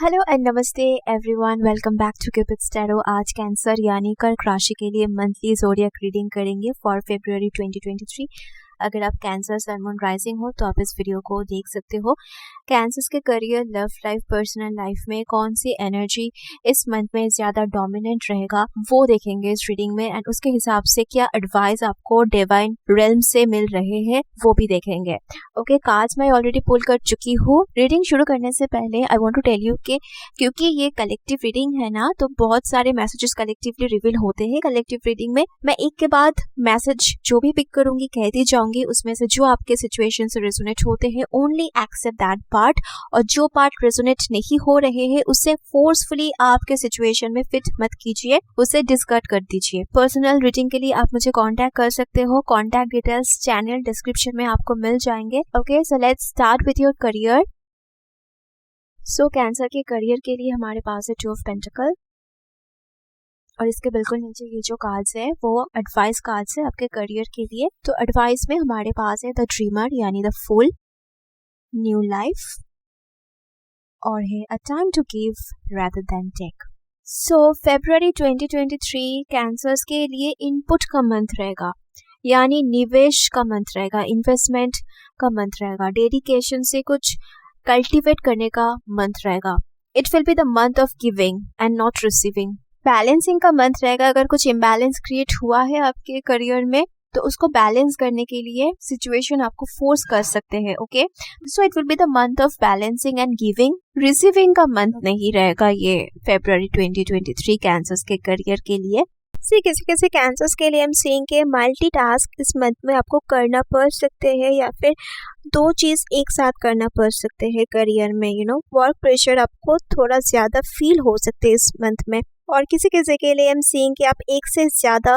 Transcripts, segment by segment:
Hello and नमस्ते everyone, welcome back to Cupid's tarot. आज cancer यानी कर्क राशि के लिए मंथली ज़ोडिएक रीडिंग करेंगे फॉर फरवरी 2023। अगर आप कैंसर सन मून राइजिंग हो तो आप इस वीडियो को देख सकते हो। कैंसर्स के career, love life, personal life में कौन सी एनर्जी इस मंथ में ज़्यादा डोमिनेंट रहेगा वो देखेंगे इस रीडिंग में, एंड उसके हिसाब से क्या एडवाइस आपको डिवाइन रेल्म से मिल रहे हैं वो भी देखेंगे। ओके, कार्ड्स मैं ऑलरेडी पुल कर चुकी हूँ। रीडिंग शुरू करने से पहले I want to tell you कि क्योंकि ये कलेक्टिव रीडिंग है ना, तो बहुत सारे मैसेजेस कलेक्टिवली रिवील होते हैं कलेक्टिव रीडिंग में। मैं एक के बाद मैसेज जो भी पिक करूंगी कहती जाऊंगी, उसमें से जो आपके सिचुएशन से रेजोनेट होते हैं ओनली एक्सेप्ट दैट पार्ट, और जो पार्ट रेजोनेट नहीं हो रहे हैं उससे फोर्सफुली आपके सिचुएशन में फिट मत कीजिए, उसे डिस्कार्ड कर दीजिए। पर्सनल रीडिंग के लिए आप मुझे कांटेक्ट कर सकते हो। कांटेक्ट डिटेल्स चैनल डिस्क्रिप्शन में आपको मिल जाएंगे। Okay, so let's start with your career. So cancer के करियर के लिए हमारे पास है 2 ऑफ पेंटिकल, और इसके बिल्कुल नीचे ये जो कार्ड्स है वो एडवाइस कार्ड्स है आपके करियर के लिए। तो एडवाइस में हमारे पास है द ड्रीमर यानी द फूल, न्यू लाइफ, और है a time to give rather than take. So फरवरी 2023 कैंसर्स के लिए इनपुट का मंथ रहेगा, यानी निवेश का मंथ रहेगा, इन्वेस्टमेंट का मंथ रहेगा, डेडिकेशन से कुछ कल्टीवेट करने का मंथ रहेगा। It will be the month of giving and not receiving. Balancing का मंथ रहेगा। अगर कुछ इम्बैलेंस क्रिएट हुआ है आपके करियर में तो उसको बैलेंस करने के लिए सिचुएशन आपको फोर्स कर सकते हैं। Okay, so it will be the month of balancing and giving. Receiving का मंथ नहीं रहेगा ये फरवरी 2023 कैंसर्स के करियर के लिए। किसी किसी कैंसर्स के लिए हम सीइंग के मल्टीटास्क इस मंथ में आपको करना पड़ सकते हैं, या फिर 2 चीज एक साथ करना पड़ सकते हैं करियर में। वर्क प्रेशर आपको थोड़ा ज्यादा फील हो सकते हैं इस मंथ में। और किसी किसी के लिए हम सीइंग कि आप एक से ज्यादा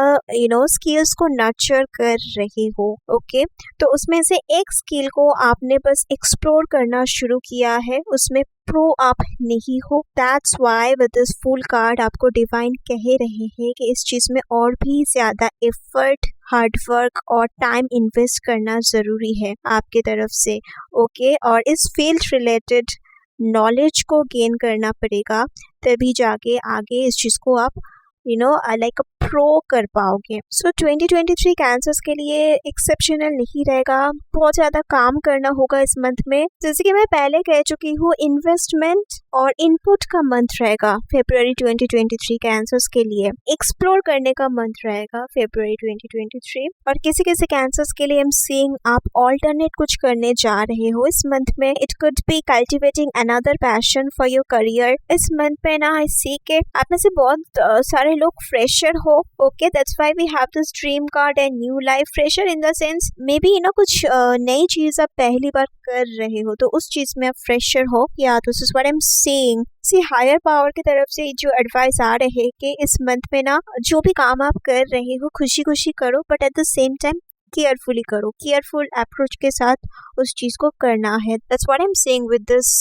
स्किल्स को नर्चर कर रहे हो। ओके, तो उसमें से एक स्किल को आपने बस एक्सप्लोर करना शुरू किया है, उसमें प्रो आप नहीं हो। That's why with this full card आपको डिवाइन कह रहे हैं कि इस चीज में और भी ज्यादा एफर्ट, हार्ड वर्क और टाइम इन्वेस्ट करना जरूरी है आपके तरफ से। ओके, और इस फील्ड रिलेटेड नॉलेज को गेन करना पड़ेगा, तभी जाके आगे इस चीज को आप लाइक प्रो कर पाओगे। सो 2023 कैंसर्स के लिए एक्सेप्शनल नहीं रहेगा, बहुत ज्यादा काम करना होगा इस मंथ में। जैसे कि मैं पहले कह चुकी हूँ, इन्वेस्टमेंट और इनपुट का मंथ रहेगा फरवरी 2023 कैंसर्स के लिए। एक्सप्लोर करने का मंथ रहेगा फरवरी 2023। और किसी किसी कैंसर्स के लिए हम सीइंग आप ऑल्टरनेट कुछ करने जा रहे हो इस मंथ में। It could be cultivating another passion for your career. इस मंथ में ना आई सी के आप में से बहुत सारे लोग फ्रेशर हो। Okay, that's why we have this dream card and new life. Fresher in the sense maybe कुछ नई चीज आप पहली बार कर रहे हो, तो उस चीज में आप फ्रेशर हो। या तो this is what I am saying. See higher power की तरफ से जो एडवाइस आ रहे हैं कि इस मंथ में ना जो भी काम आप कर रहे हो खुशी खुशी करो, but at the same time carefully करो। केयरफुल अप्रोच के साथ उस चीज को करना है। That's what I am saying with this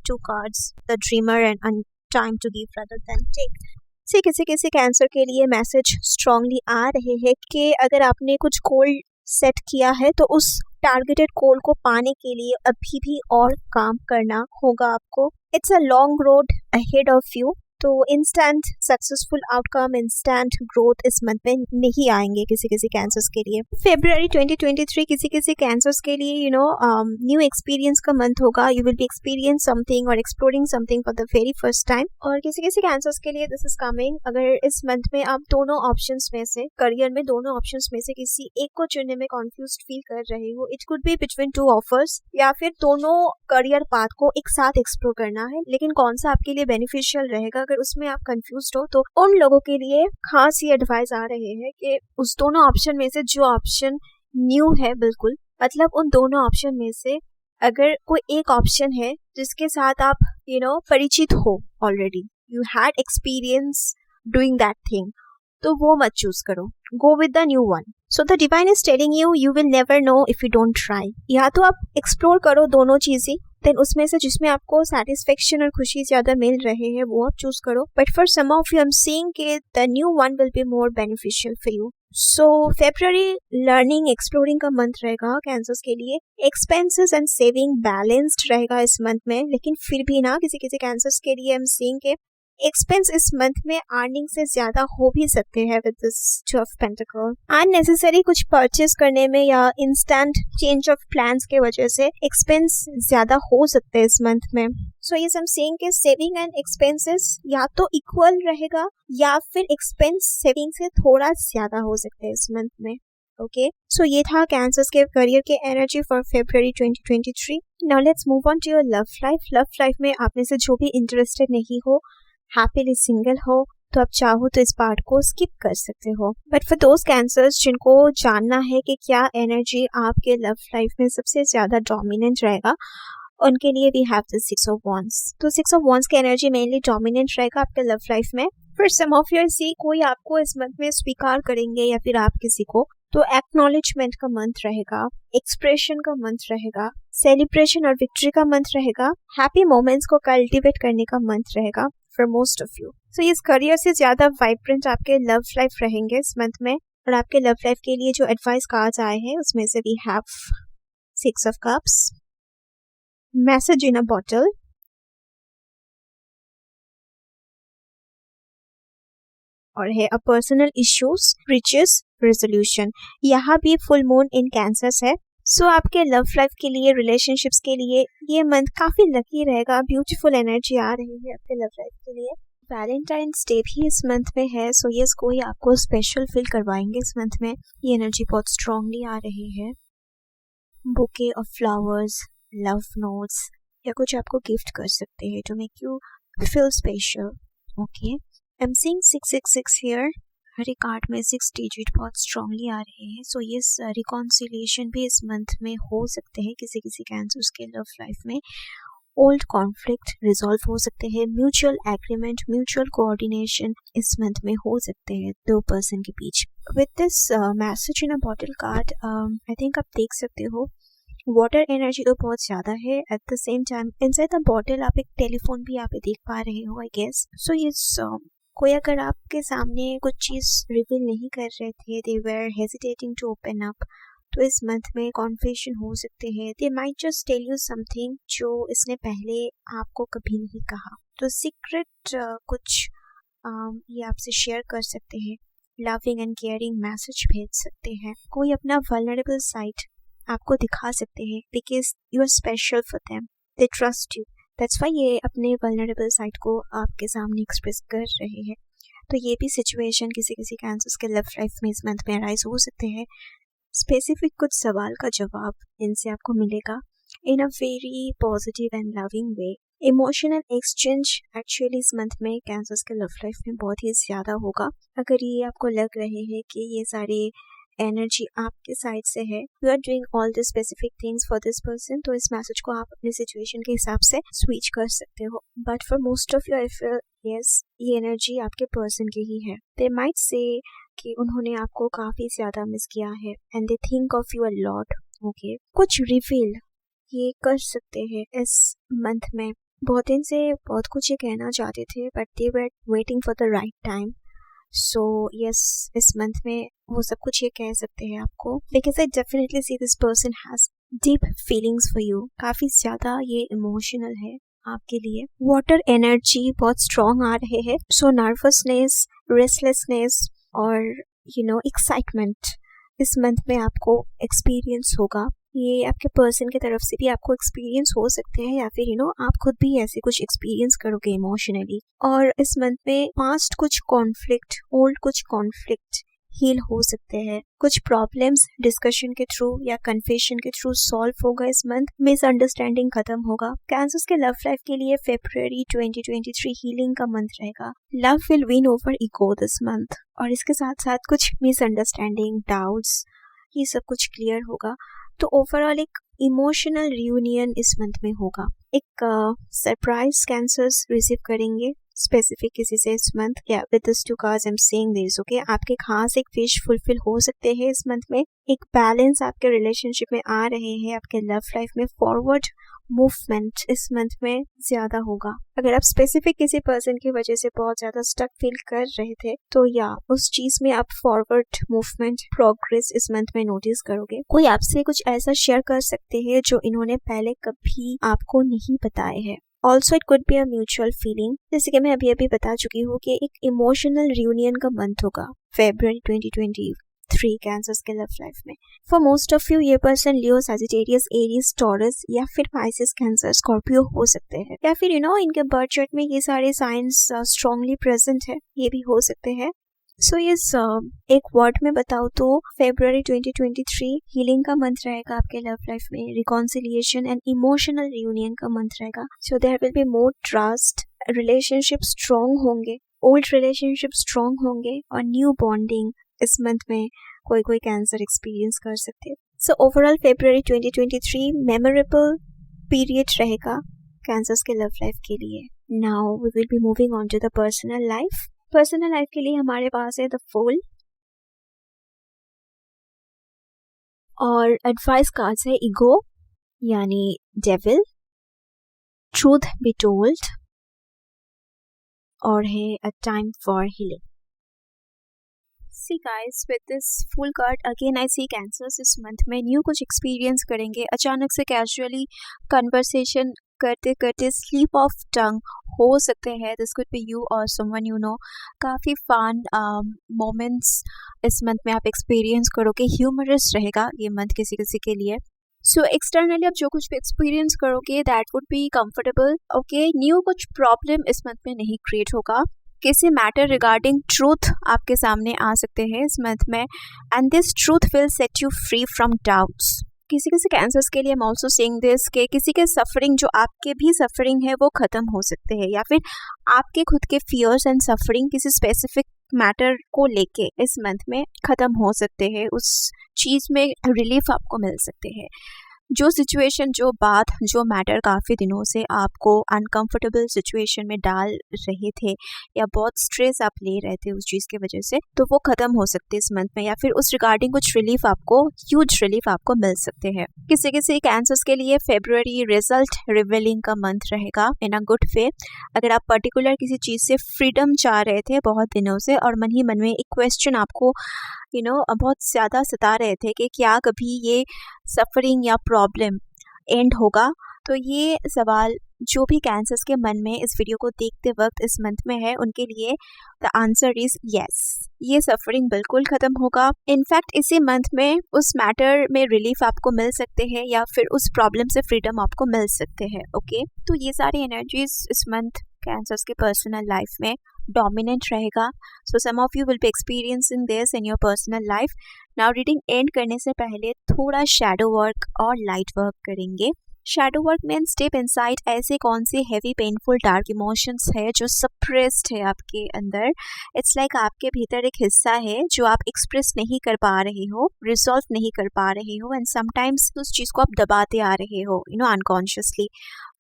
2 cards, the dreamer and time to give rather than take. किसी किसी कैंसर के लिए मैसेज स्ट्रांगली आ रहे हैं कि अगर आपने कुछ गोल सेट किया है तो उस टारगेटेड गोल को पाने के लिए अभी भी और काम करना होगा आपको। It's a long road ahead of you, तो instant successful outcome, instant growth इस मंथ में नहीं आएंगे किसी किसी कैंसर्स के लिए। फरवरी 2023 किसी किसी कैंसर्स के लिए न्यू एक्सपीरियंस का मंथ होगा। You will be experience something और exploring something for the very first time. और किसी किसी कैंसर्स के लिए दिस इज कमिंग। अगर इस मंथ में आप दोनों ऑप्शंस में से, करियर में दोनों ऑप्शंस में से किसी एक को चुनने में कॉन्फ्यूज्ड फील कर रहे हो, it could be between 2 offers, या फिर दोनों करियर पाथ को एक साथ एक्सप्लोर करना है, लेकिन कौन सा आपके लिए बेनिफिशियल रहेगा अगर उसमें आप कंफ्यूज्ड हो, तो उन लोगों के लिए खास ये एडवाइस आ रहे हैं कि उस दोनों ऑप्शन में से जो ऑप्शन न्यू है, बिल्कुल मतलब उन दोनों ऑप्शन में से अगर कोई एक ऑप्शन है जिसके साथ आप परिचित हो, already you had experience doing that thing, तो वो मत चूज करो। Go with the new one. So the divine is telling you, you will never know if you don't try. या तो आप एक्सप्लोर करो दोनों चीजें, देन उसमें से जिसमें आपको सेटिस्फेक्शन और खुशी ज्यादा मिल रहे हैं वो आप चूज करो। But for some of you I am seeing के the new one will be more beneficial for you. So February learning exploring का मंथ रहेगा कैंसर्स के लिए। एक्सपेंसेस एंड सेविंग बैलेंस्ड रहेगा इस मंथ में, लेकिन फिर भी ना किसी किसी कैंसर्स के लिए हम सीइंग के एक्सपेंस इस मंथ में अर्निंग से ज्यादा हो भी सकते हैं with this two of pentacle. Unnecessary कुछ परचेस करने में या इंस्टेंट चेंज ऑफ प्लान्स के वजह से एक्सपेंस ज्यादा हो सकते हैं इस मंथ में। सो ये हम सेइंग के सेविंग एंड एक्सपेंसेस या तो इक्वल रहेगा या फिर एक्सपेंस सेविंग से थोड़ा ज्यादा हो सकते हैं इस मंथ में। ओके, सो ये था कैंसर्स के करियर के energy for February 2023। Now let's move on to your love life. Love life में आप में से जो भी इंटरेस्टेड नहीं हो, हैप्पीली सिंगल हो, तो आप चाहो तो इस पार्ट को स्किप कर सकते हो। बट फॉर दोज कैंसर्स जिनको जानना है कि क्या एनर्जी आपके लव लाइफ में सबसे ज्यादा डोमिनेंट रहेगा, उनके लिए we have the 6 of wands। तो 6 ऑफ wands की एनर्जी मेनली डोमिनेंट रहेगा आपके लव लाइफ में। फिर सम ऑफ योर सी कोई आपको इस मंथ में स्वीकार करेंगे या फिर आप किसी को, तो एक्नॉलेजमेंट का मंथ रहेगा, एक्सप्रेशन का मंथ रहेगा, सेलिब्रेशन और विक्ट्री का मंथ रहेगा, हैप्पी मोमेंट्स को कल्टिवेट करने का मंथ रहेगा फॉर मोस्ट ऑफ यू। सो इस करियर से ज्यादा वाइब्रेंट आपके लव लाइफ रहेंगे इस मंथ में। और आपके लव लाइफ के लिए जो एडवाइस कार्ड्स आए हैं उसमें से we have 6 of cups, message in a bottle, और है a personal issues, riches, resolution. यहाँ भी फुल मून इन कैंसर्स है। सो आपके लव लाइफ के लिए, रिलेशनशिप्स के लिए ये मंथ काफी लकी रहेगा। ब्यूटीफुल एनर्जी आ रही है आपके लव लाइफ के लिए। वैलेंटाइंस डे भी इस मंथ में है, सो यस कोई आपको स्पेशल फील करवाएंगे इस मंथ में। ये एनर्जी बहुत स्ट्रांगली आ रही है। Bouquet of flowers, love notes या कुछ आपको गिफ्ट कर सकते हैं to make you feel special. Okay, I am seeing 666 here. हर एक कार्ड में 6 डिजिट बहुत स्ट्रांगली आ रहे हैं। सो ये रिकॉन्सिलिएशन भी इस मंथ में हो सकते हैं किसी किसी कैंसर्स के लव लाइफ में। ओल्ड कॉन्फ्लिक्ट रिजॉल्व हो सकते हैं, म्यूचुअल एग्रीमेंट, म्यूचुअल कोऑर्डिनेशन इस मंथ में हो सकते हैं दो पर्सन के बीच। With this message in a bottle card, I think आप देख सकते हो वाटर एनर्जी तो बहुत ज्यादा है। Eight the same time inside the bottle आप एक टेलीफोन भी यहाँ पे देख पा रहे हो आई गेस। सो ये कोई अगर आपके सामने कुछ चीज रिवील नहीं कर रहे थे, they were hesitating to open up, तो इस मंथ में कॉन्फेशन हो सकते हैं। They might just tell you something जो इसने पहले आपको कभी नहीं कहा, तो सीक्रेट कुछ ये आपसे शेयर कर सकते हैं। लविंग एंड केयरिंग मैसेज भेज सकते हैं। कोई अपना वल्नरेबल साइड आपको दिखा सकते हैं because you are special for them, they trust you, that's why ये अपने वल्नरेबल साइड को आपके सामने एक्सप्रेस कर रहे हैं। तो ये भी सिचुएशन किसी किसी कैंसर्स के लव लाइफ में इस मंथ में अराइज हो सकते हैं। स्पेसिफिक कुछ सवाल का जवाब इनसे आपको मिलेगा in a very positive and loving way. Emotional exchange actually इस मंथ में कैंसर्स के लव लाइफ में बहुत ही ज्यादा होगा। अगर ये आपको लग रहे हैं कि ये सारे एनर्जी आपके साइड से है, you are doing all the specific things for this person, तो इस मैसेज को आप अपने सिचुएशन के हिसाब से स्विच कर सकते हो। But for most of your yes, ये एनर्जी आपके पर्सन की ही है। दे माइट से कि उन्होंने आपको काफी ज्यादा मिस किया है and they think of you a lot. Okay, कुछ रिवील ये कर सकते हैं इस मंथ में। बहुत दिन से बहुत कुछ ये कहना चाहते थे but they were waiting for the right time. So yes, इस मंथ में वो सब कुछ ये कह सकते हैं आपको, because I definitely see this person has deep feelings for you. काफी ज्यादा ये इमोशनल है आपके लिए। वाटर एनर्जी बहुत स्ट्रॉन्ग आ रहे हैं। सो नर्वसनेस, रेस्टलेसनेस और एक्साइटमेंट इस मंथ में आपको एक्सपीरियंस होगा। ये आपके पर्सन की तरफ से भी आपको एक्सपीरियंस हो सकते हैं या फिर आप खुद भी ऐसे कुछ एक्सपीरियंस करोगे इमोशनली। और इस मंथ में पास्ट कुछ कॉन्फ्लिक्ट, ओल्ड कुछ कॉन्फ्लिक्ट हील हो सकते हैं। कुछ प्रॉब्लम्स डिस्कशन के थ्रू या कन्फेशन के थ्रू सॉल्व होगा इस मंथ। मिसअंडरस्टैंडिंग खत्म होगा। कैंसर्स के लव लाइफ के लिए February 2023 हीलिंग का मंथ रहेगा। Love will win over ego this month, और इसके साथ साथ कुछ मिसअंडरस्टैंडिंग, डाउट्स, ये सब कुछ क्लियर होगा। तो ओवरऑल एक इमोशनल रियूनियन इस मंथ में होगा। एक सरप्राइज कैंसर्स रिसीव करेंगे स्पेसिफिक किसी से इस मंथ, या with this to cards I am saying this, okay. आपके खास एक विश फुलफिल हो सकते हैं इस मंथ में। एक बैलेंस आपके रिलेशनशिप में आ रहे हैं, आपके लव लाइफ में फॉरवर्ड मूवमेंट इस मंथ में ज्यादा होगा। अगर आप स्पेसिफिक किसी पर्सन की वजह से बहुत ज्यादा स्टक फील कर रहे थे, तो या उस चीज में आप फॉरवर्ड मूवमेंट प्रोग्रेस इस मंथ में नोटिस करोगे। कोई आपसे कुछ ऐसा शेयर कर सकते हैं जो इन्होंने पहले कभी आपको नहीं बताए हैं। Also it could be a mutual feeling, जैसे कि मैं अभी अभी बता चुकी हूँ कि एक इमोशनल रियूनियन का मंथ होगा February 2023 कैंसर्स के लव लाइफ में। फॉर मोस्ट ऑफ यू ये पर्सन लियो, सजिटेरियस, एरीज, टॉरस या फिर पाइसेस, कैंसर, स्कॉर्पियो हो सकते हैं, या फिर इनके बर्थ चार्ट में ये सारे साइंस स्ट्रांगली प्रेजेंट है, ये भी हो सकते हैं। सो यस, एक वर्ड में बताओ तो February 2023 हीलिंग का मंथ रहेगा आपके लव लाइफ में, रिकॉन्सिलिएशन एंड इमोशनल रियूनियन का मंथ रहेगा। So there will be more trust, relationship strong होंगे, ओल्ड रिलेशनशिप स्ट्रॉन्ग होंगे और न्यू बॉन्डिंग इस मंथ में कोई कैंसर एक्सपीरियंस कर सकते हैं। So overall February 2023 memorable period रहेगा कैंसर्स के लव लाइफ के लिए। Now we will be moving on to the personal life. Personal life के लिए हमारे पास है द फूल और एडवाइस कार्ड्स है ईगो यानी डेविल, ट्रूथ बी टोल्ड और है a time for healing. See guys, with this full card again I see cancers इस मंथ में न्यू कुछ एक्सपीरियंस करेंगे। अचानक से कैजुअली कन्वर्सेशन करते करते स्लीप ऑफ टंग हो सकते हैं। दिस कुड बी यू और समवन यू नो। काफ़ी फन मोमेंट्स इस मंथ में आप एक्सपीरियंस करोगे। ह्यूमरस रहेगा ये मंथ किसी किसी के लिए। सो एक्सटर्नली आप जो कुछ भी एक्सपीरियंस करोगे that would be comfortable, okay. New कुछ प्रॉब्लम इस मंथ में नहीं क्रिएट होगा। किसी मैटर रिगार्डिंग ट्रूथ आपके सामने आ सकते हैं इस मंथ में, and this truth will set you free from doubts. किसी किसी कैंसर्स के लिए I am also saying this कि किसी के सफरिंग, जो आपके भी सफरिंग है, वो खत्म हो सकते हैं, या फिर आपके खुद के फियर्स एंड सफरिंग किसी स्पेसिफिक मैटर को लेके इस मंथ में खत्म हो सकते हैं। उस चीज में रिलीफ आपको मिल सकते हैं। जो सिचुएशन, जो बात, जो मैटर काफ़ी दिनों से आपको अनकंफर्टेबल सिचुएशन में डाल रहे थे या बहुत स्ट्रेस आप ले रहे थे उस चीज़ की वजह से, तो वो ख़त्म हो सकते हैं इस मंथ में, या फिर उस रिगार्डिंग कुछ रिलीफ आपको, ह्यूज रिलीफ आपको मिल सकते हैं। किसी किसी कैंसर्स के लिए February रिजल्ट रिवीलिंग का मंथ रहेगा इन अ गुड वे। अगर आप पर्टिकुलर किसी चीज़ से फ्रीडम चाह रहे थे बहुत दिनों से और मन ही मन में एक क्वेश्चन आपको बहुत ज़्यादा सता रहे थे कि क्या कभी ये सफरिंग या प्रॉब्लम एंड होगा, तो ये सवाल जो भी कैंसर्स के मन में इस वीडियो को देखते वक्त इस मंथ में है, उनके लिए द आंसर इज यस। ये सफरिंग बिल्कुल ख़त्म होगा। इनफैक्ट इसी मंथ में उस मैटर में रिलीफ आपको मिल सकते हैं या फिर उस प्रॉब्लम से फ्रीडम आपको मिल सकते हैं, ओके। तो ये सारी एनर्जीज इस मंथ कैंसर्स के पर्सनल लाइफ में डोमिनेंट रहेगा। So some of you will be experiencing this in your personal life. Now reading end करने से पहले थोड़ा शैडो वर्क और लाइट वर्क करेंगे। शैडो वर्क में स्टेप इनसाइड ऐसे कौन से हैवी पेनफुल डार्क इमोशंस है जो सप्रेस्ड है आपके अंदर। इट्स लाइक आपके भीतर एक हिस्सा है जो आप एक्सप्रेस नहीं कर पा रहे हो, रिजॉल्व नहीं कर पा रहे हो, एंड समटाइम्स उस चीज़ को आप दबाते आ रहे हो अनकॉन्शियसली।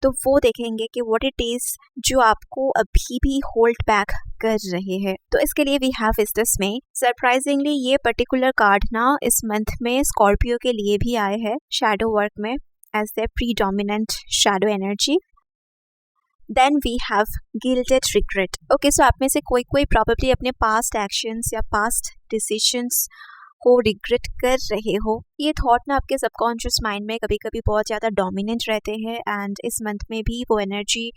तो वो देखेंगे कि व्हाट इट इज जो आपको अभी भी होल्ड बैक कर रहे हैं। तो इसके लिए वी हैव इस दिस में सरप्राइजिंगली ये पर्टिकुलर कार्ड ना इस मंथ में स्कॉर्पियो के लिए भी आए हैं शैडो वर्क में as the predominant shadow energy. Then we have guilted regret. Okay, so आप में से कोई प्रोबेबली अपने पास्ट एक्शंस या पास्ट डिसीजंस को रिग्रेट कर रहे हो। ये थॉट ना आपके सबकॉन्शियस माइंड में कभी कभी बहुत ज़्यादा डोमिनेंट रहते हैं, एंड इस मंथ में भी वो एनर्जी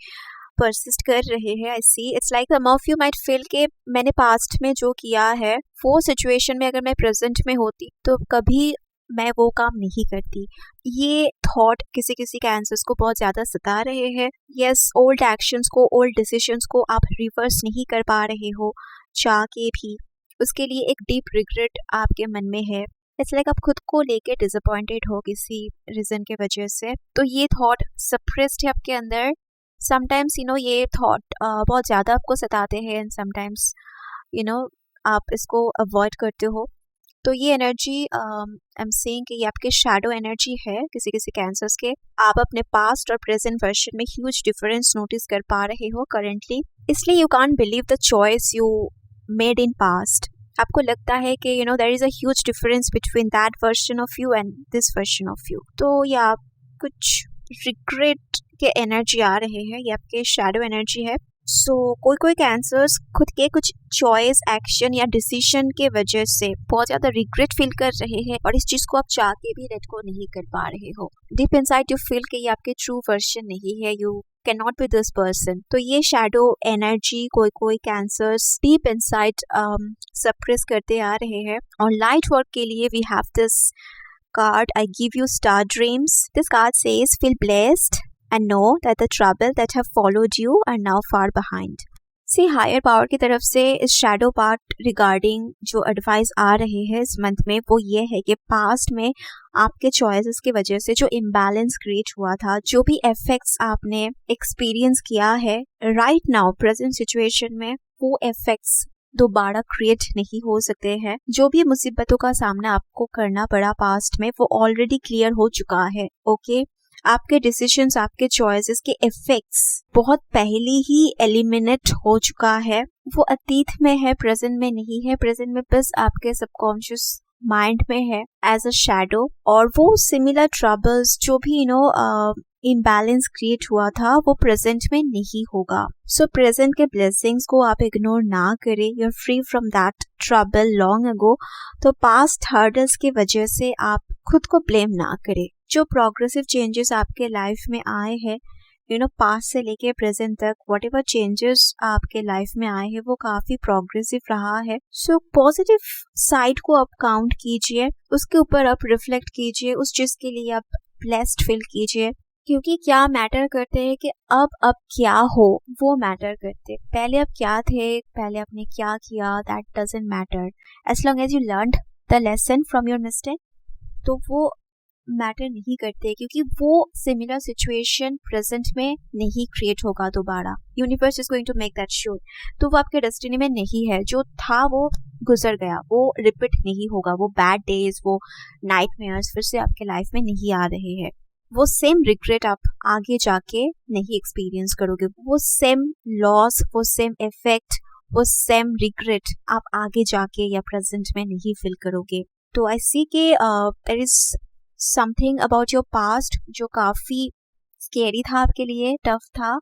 परसिस्ट कर रहे हैं। I see it's like some of you might feel कि मैंने पास्ट में जो किया है वो सिचुएशन में अगर मैं प्रेजेंट में होती तो कभी मैं वो काम नहीं करती। ये थॉट किसी किसी कैंसर्स को बहुत ज़्यादा सता रहे हैं। यस, ओल्ड एक्शंस को, ओल्ड डिसीजंस को आप रिवर्स नहीं कर पा रहे हो चाह के भी, उसके लिए एक डीप रिग्रेट आपके मन में है। इट्स लाइक आप खुद को लेके डिसअपॉइंटेड हो किसी रीज़न के वजह से, तो ये थॉट सप्रेस्ड है आपके अंदर। समटाइम्स ये थॉट बहुत ज़्यादा आपको सताते हैं, एंड समटाइम्स आप इसको अवॉइड करते हो। तो ये एनर्जी आई एम सेइंग कि ये आपके शैडो एनर्जी है किसी किसी कैंसर्स के। आप अपने पास्ट और प्रेजेंट वर्जन में ह्यूज डिफरेंस नोटिस कर पा रहे हो करेंटली, इसलिए you can't believe the choice you made in past. आपको लगता है कि you know there is a huge difference between that version of you and this version of you. तो या कुछ रिग्रेट के एनर्जी आ रहे हैं, ये आपके शैडो एनर्जी है। सो कोई कैंसर्स खुद के कुछ चॉइस, एक्शन या डिसीजन के वजह से बहुत ज़्यादा रिग्रेट फील कर रहे हैं और इस चीज़ को आप चाह के भी लेट को नहीं कर पा रहे हो। डीप इनसाइड यू फील कि ये आपके ट्रू वर्जन नहीं है, you can not be this person. तो ये शैडो एनर्जी कोई कैंसर्स डीप इनसाइड सप्रेस करते आ रहे हैं। और लाइट वर्क के लिए we have this card, I give you star dreams. This card says, feel blessed and know that the trouble that have followed you are now far behind. See, higher power की तरफ से इस shadow part regarding जो advice आ रहे हैं इस month में, वो ये है कि past में आपके choices की वजह से जो imbalance create हुआ था, जो भी effects आपने experience किया है right now present situation में, वो effects दोबारा क्रिएट नहीं हो सकते हैं। जो भी मुसीबतों का सामना आपको करना पड़ा पास्ट में, वो ऑलरेडी क्लियर हो चुका है। ओके, आपके डिसीजंस, आपके चॉइसेस के इफेक्ट्स बहुत पहले ही एलिमिनेट हो चुका है। वो अतीत में है, प्रेजेंट में नहीं है। प्रेजेंट में बस आपके सबकॉन्शियस माइंड में है एज अ शैडो। और वो सिमिलर ट्रबल्स जो भी इम्बैलेंस क्रिएट हुआ था, वो प्रेजेंट में नहीं होगा। सो प्रेजेंट के ब्लेसिंग्स को आप इग्नोर ना करें। You are free from that trouble long ago. तो पास्ट हर्डल्स की वजह से आप खुद को ब्लेम ना करें। जो प्रोग्रेसिव चेंजेस आपके लाइफ में आए हैं, पास्ट से लेके प्रेजेंट तक, वट एवर चेंजेस आपके लाइफ में आए हैं, वो काफी प्रोग्रेसिव रहा है। सो पॉजिटिव साइड को आप काउंट कीजिए, उसके ऊपर आप रिफ्लेक्ट कीजिए, उस चीज के लिए आप ब्लेस्ड फील कीजिए। क्योंकि क्या मैटर करते हैं कि अब क्या हो, वो मैटर करते। पहले आप क्या थे, पहले आपने क्या किया, that doesn't matter. As long as you learned the lesson from your mistake, तो वो मैटर नहीं करते, क्योंकि वो सिमिलर सिचुएशन प्रेजेंट में नहीं क्रिएट होगा दोबारा। Universe is going to make that sure. तो वो आपके डेस्टिनी में नहीं है। जो था वो गुजर गया, वो रिपीट नहीं होगा। वो बैड डेज, वो नाइटमेयर्स फिर से आपके लाइफ में नहीं आ रहे हैं। वो सेम रिग्रेट आप आगे जाके नहीं एक्सपीरियंस करोगे। वो सेम लॉस, वो सेम इफेक्ट, वो सेम रिग्रेट आप आगे जाके या प्रेजेंट में नहीं फील करोगे। तो आई सी के there is something about your past जो काफी स्केरी था आपके लिए, टफ था,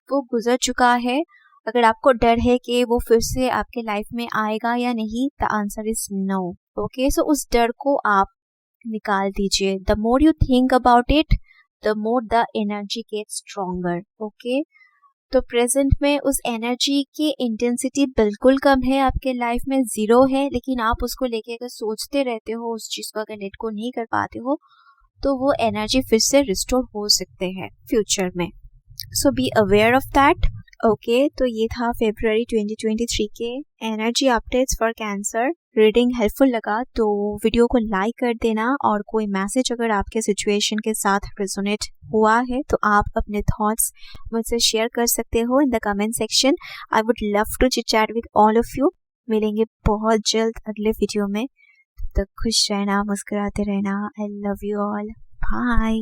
वो गुजर चुका है। अगर आपको डर है कि वो फिर से आपके लाइफ में आएगा या नहीं, the answer is no. Okay, so उस डर को आप निकाल दीजिए। The more you think about it, the more the energy get stronger. Okay, तो प्रेजेंट में उस एनर्जी की इंटेंसिटी बिल्कुल कम है, आपके लाइफ में 0 है, लेकिन आप उसको लेके अगर सोचते रहते हो, उस चीज को अगर लेट को नहीं कर पाते हो, तो वो एनर्जी फिर से रिस्टोर हो सकते हैं फ्यूचर में। So be aware of that. Okay, तो ये था February 2023 के energy updates for cancer. Reading helpful लगा तो वीडियो को लाइक कर देना, और कोई मैसेज अगर आपके सिचुएशन के साथ रेजोनेट हुआ है तो आप अपने थॉट्स मुझसे शेयर कर सकते हो in the comment section. I would love to chit chat with all of you. मिलेंगे बहुत जल्द अगले वीडियो में। तब तक खुश रहना, मुस्कुराते रहना। I love you all. Bye.